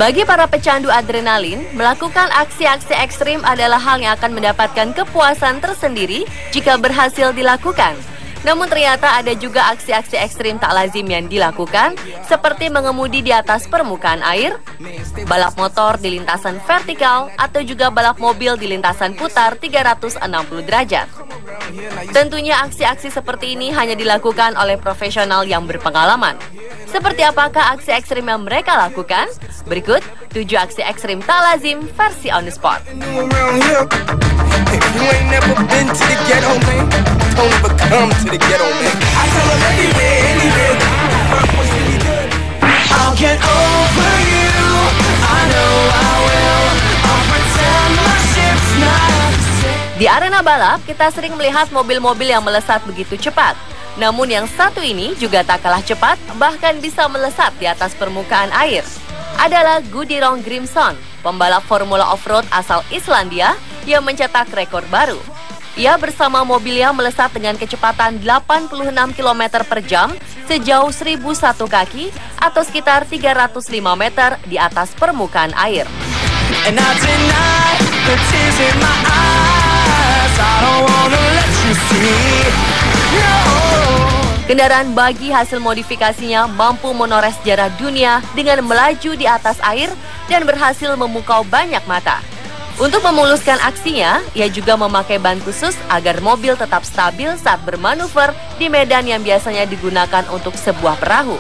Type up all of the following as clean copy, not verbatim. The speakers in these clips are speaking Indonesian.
Bagi para pecandu adrenalin, melakukan aksi-aksi ekstrim adalah hal yang akan mendapatkan kepuasan tersendiri jika berhasil dilakukan. Namun ternyata ada juga aksi-aksi ekstrim tak lazim yang dilakukan, seperti mengemudi di atas permukaan air, balap motor di lintasan vertikal, atau juga balap mobil di lintasan putar 360 derajat. Tentunya aksi-aksi seperti ini hanya dilakukan oleh profesional yang berpengalaman. Seperti apakah aksi ekstrim yang mereka lakukan? Berikut 7 aksi ekstrim tak lazim versi On The Spot. Di arena balap, kita sering melihat mobil-mobil yang melesat begitu cepat. Namun yang satu ini juga tak kalah cepat, bahkan bisa melesat di atas permukaan air. Adalah Gudrun Grimsson, pembalap Formula Offroad asal Islandia yang mencetak rekor baru. Ia bersama mobilnya melesat dengan kecepatan 86 km per jam sejauh 1001 kaki atau sekitar 305 meter di atas permukaan air. Kendaraan bagi hasil modifikasinya mampu menoreh sejarah dunia dengan melaju di atas air dan berhasil memukau banyak mata. Untuk memuluskan aksinya, ia juga memakai ban khusus agar mobil tetap stabil saat bermanuver di medan yang biasanya digunakan untuk sebuah perahu.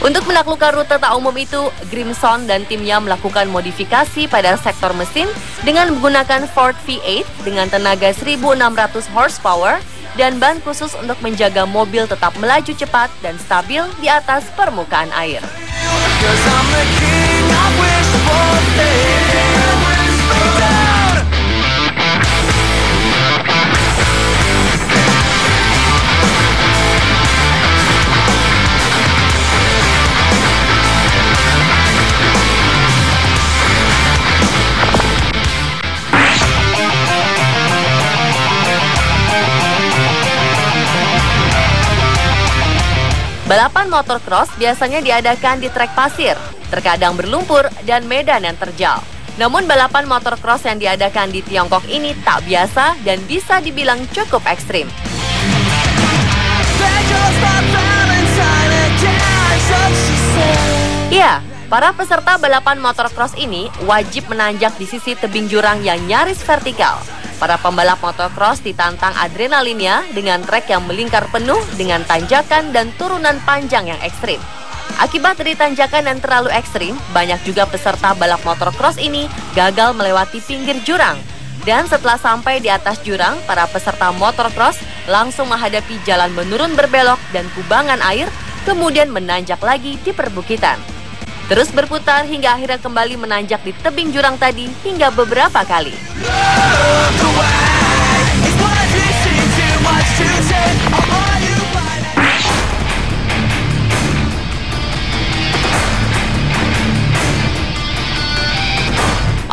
Untuk menaklukkan rute tak umum itu, Grimsson dan timnya melakukan modifikasi pada sektor mesin dengan menggunakan Ford V8 dengan tenaga 1600 horsepower dan ban khusus untuk menjaga mobil tetap melaju cepat dan stabil di atas permukaan air. Balapan motocross biasanya diadakan di trek pasir, terkadang berlumpur dan medan yang terjal. Namun balapan motocross yang diadakan di Tiongkok ini tak biasa dan bisa dibilang cukup ekstrim. Ya, para peserta balapan motocross ini wajib menanjak di sisi tebing jurang yang nyaris vertikal. Para pembalap motocross ditantang adrenalinnya dengan trek yang melingkar penuh dengan tanjakan dan turunan panjang yang ekstrim. Akibat dari tanjakan yang terlalu ekstrim, banyak juga peserta balap motocross ini gagal melewati pinggir jurang. Dan setelah sampai di atas jurang, para peserta motocross langsung menghadapi jalan menurun berbelok dan kubangan air, kemudian menanjak lagi di perbukitan. Terus berputar hingga akhirnya kembali menanjak di tebing jurang tadi hingga beberapa kali.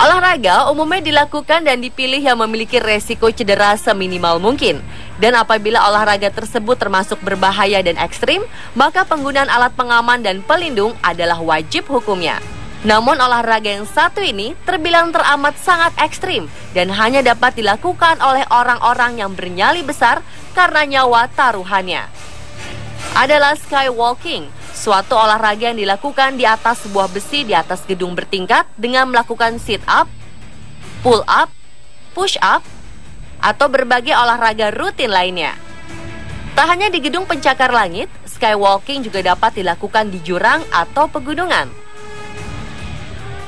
Olahraga umumnya dilakukan dan dipilih yang memiliki resiko cedera seminimal mungkin. Dan apabila olahraga tersebut termasuk berbahaya dan ekstrim, maka penggunaan alat pengaman dan pelindung adalah wajib hukumnya. Namun olahraga yang satu ini terbilang teramat sangat ekstrim dan hanya dapat dilakukan oleh orang-orang yang bernyali besar karena nyawa taruhannya. Adalah skywalking, suatu olahraga yang dilakukan di atas sebuah besi di atas gedung bertingkat dengan melakukan sit up, pull up, push up, atau berbagai olahraga rutin lainnya. Tak hanya di gedung pencakar langit, skywalking juga dapat dilakukan di jurang atau pegunungan.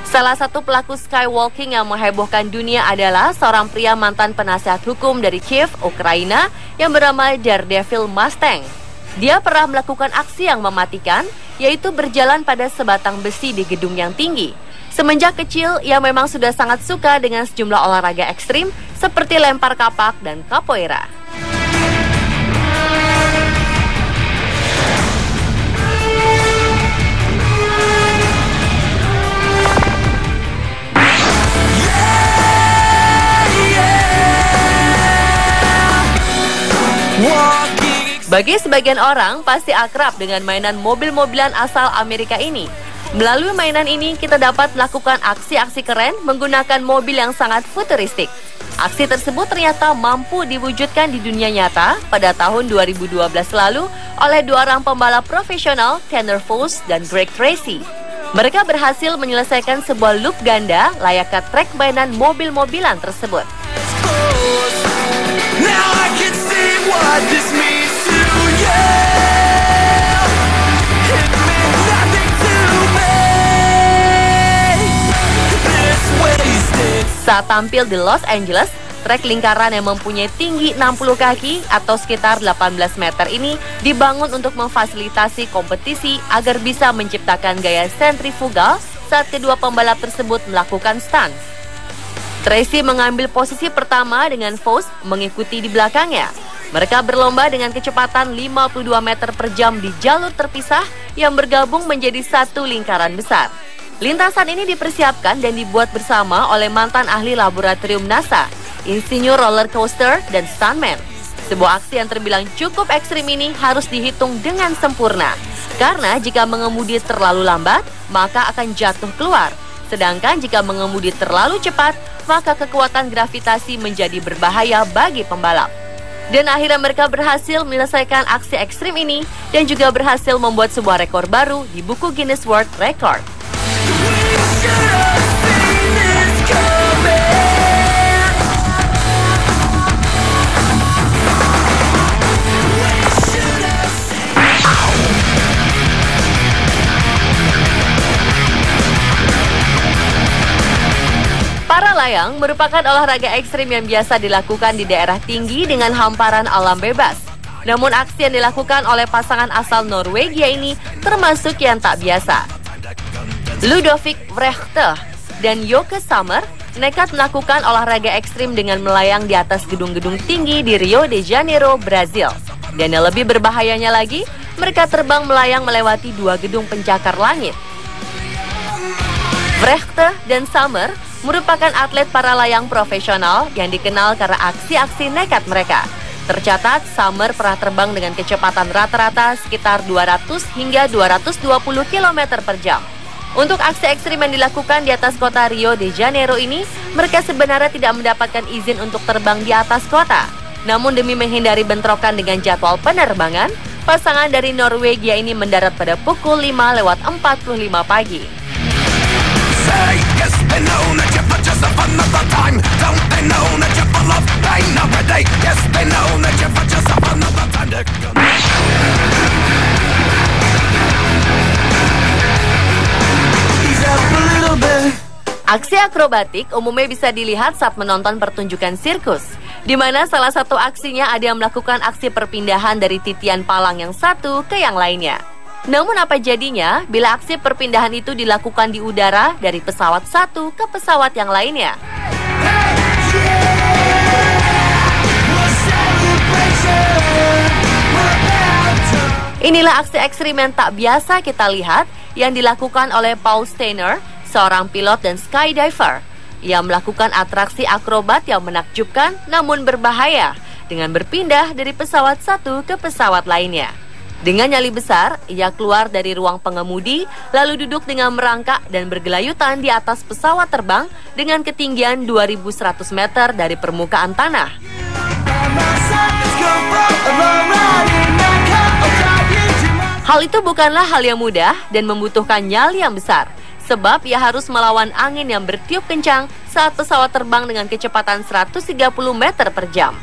Salah satu pelaku skywalking yang menghebohkan dunia adalah seorang pria mantan penasihat hukum dari Kiev, Ukraina yang bernama Daredevil Mustang. Dia pernah melakukan aksi yang mematikan, yaitu berjalan pada sebatang besi di gedung yang tinggi. Semenjak kecil, ia memang sudah sangat suka dengan sejumlah olahraga ekstrim seperti lempar kapak dan capoeira. Bagi sebagian orang, pasti akrab dengan mainan mobil-mobilan asal Amerika ini. Melalui mainan ini, kita dapat melakukan aksi-aksi keren menggunakan mobil yang sangat futuristik. Aksi tersebut ternyata mampu diwujudkan di dunia nyata pada tahun 2012 lalu oleh dua orang pembalap profesional, Tanner Foss dan Greg Tracy. Mereka berhasil menyelesaikan sebuah loop ganda layaknya trek mainan mobil-mobilan tersebut. Now I can see what this means to you. It meant nothing to me. This wasted. Saat tampil di Los Angeles, trek lingkaran yang mempunyai tinggi 60 kaki atau sekitar 18 meter ini dibangun untuk memfasilitasi kompetisi agar bisa menciptakan gaya sentrifugal saat kedua pembalap tersebut melakukan stunt. Tracy mengambil posisi pertama dengan Foss mengikuti di belakangnya. Mereka berlomba dengan kecepatan 52 meter per jam di jalur terpisah yang bergabung menjadi satu lingkaran besar. Lintasan ini dipersiapkan dan dibuat bersama oleh mantan ahli laboratorium NASA, insinyur roller coaster, dan stuntman. Sebuah aksi yang terbilang cukup ekstrim ini harus dihitung dengan sempurna, karena jika mengemudi terlalu lambat, maka akan jatuh keluar. Sedangkan jika mengemudi terlalu cepat, maka kekuatan gravitasi menjadi berbahaya bagi pembalap. Dan akhirnya mereka berhasil menyelesaikan aksi ekstrim ini dan juga berhasil membuat sebuah rekor baru di buku Guinness World Record. Para layang merupakan olahraga ekstrim yang biasa dilakukan di daerah tinggi dengan hamparan alam bebas. Namun aksi yang dilakukan oleh pasangan asal Norwegia ini termasuk yang tak biasa. Ludovic Vrechte dan Joke Sommer nekat melakukan olahraga ekstrim dengan melayang di atas gedung-gedung tinggi di Rio de Janeiro, Brazil. Dan yang lebih berbahayanya lagi, mereka terbang melayang melewati dua gedung pencakar langit. Vrechte dan Sommer merupakan atlet para layang profesional yang dikenal karena aksi-aksi nekat mereka. Tercatat, Sommer pernah terbang dengan kecepatan rata-rata sekitar 200 hingga 220 km per jam. Untuk aksi ekstrim yang dilakukan di atas kota Rio de Janeiro ini, mereka sebenarnya tidak mendapatkan izin untuk terbang di atas kota. Namun demi menghindari bentrokan dengan jadwal penerbangan, pasangan dari Norwegia ini mendarat pada pukul 5:45 pagi. Yes, they know that you're for just another time. Don't they know that you're full of pain every day? Yes, they know that you're for just another time. Aksi akrobatik umumnya bisa dilihat saat menonton pertunjukan sirkus, di mana salah satu aksinya ada yang melakukan aksi perpindahan dari titian palang yang satu ke yang lainnya. Namun apa jadinya bila aksi perpindahan itu dilakukan di udara dari pesawat satu ke pesawat yang lainnya? Inilah aksi ekstrim yang tak biasa kita lihat yang dilakukan oleh Paul Steiner, seorang pilot dan skydiver. Ia melakukan atraksi akrobat yang menakjubkan namun berbahaya dengan berpindah dari pesawat satu ke pesawat lainnya. Dengan nyali besar, ia keluar dari ruang pengemudi, lalu duduk dengan merangkak dan bergelayutan di atas pesawat terbang dengan ketinggian 2.100 meter dari permukaan tanah. Hal itu bukanlah hal yang mudah dan membutuhkan nyali yang besar, sebab ia harus melawan angin yang bertiup kencang saat pesawat terbang dengan kecepatan 130 meter per jam.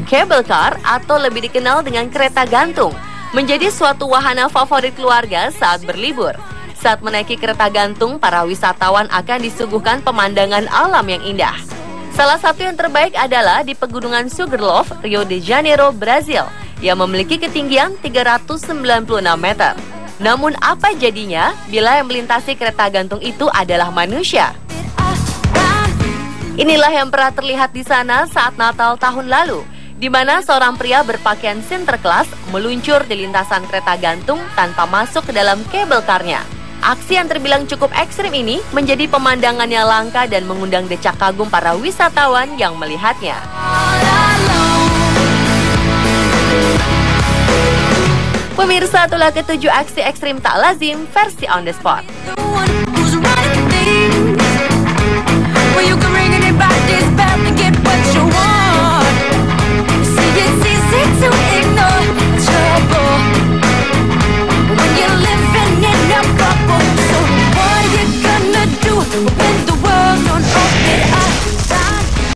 Cable car atau lebih dikenal dengan kereta gantung menjadi suatu wahana favorit keluarga saat berlibur. Saat menaiki kereta gantung, para wisatawan akan disuguhkan pemandangan alam yang indah. Salah satu yang terbaik adalah di Pegunungan Sugarloaf, Rio de Janeiro, Brazil, yang memiliki ketinggian 396 meter. Namun apa jadinya bila yang melintasi kereta gantung itu adalah manusia? Inilah yang pernah terlihat di sana saat Natal tahun lalu, di mana seorang pria berpakaian Sinterklas meluncur di lintasan kereta gantung tanpa masuk ke dalam kabel karnya. Aksi yang terbilang cukup ekstrim ini menjadi pemandangan yang langka dan mengundang decak kagum para wisatawan yang melihatnya. Pemirsa, itulah ketujuh aksi ekstrim tak lazim versi On The Spot.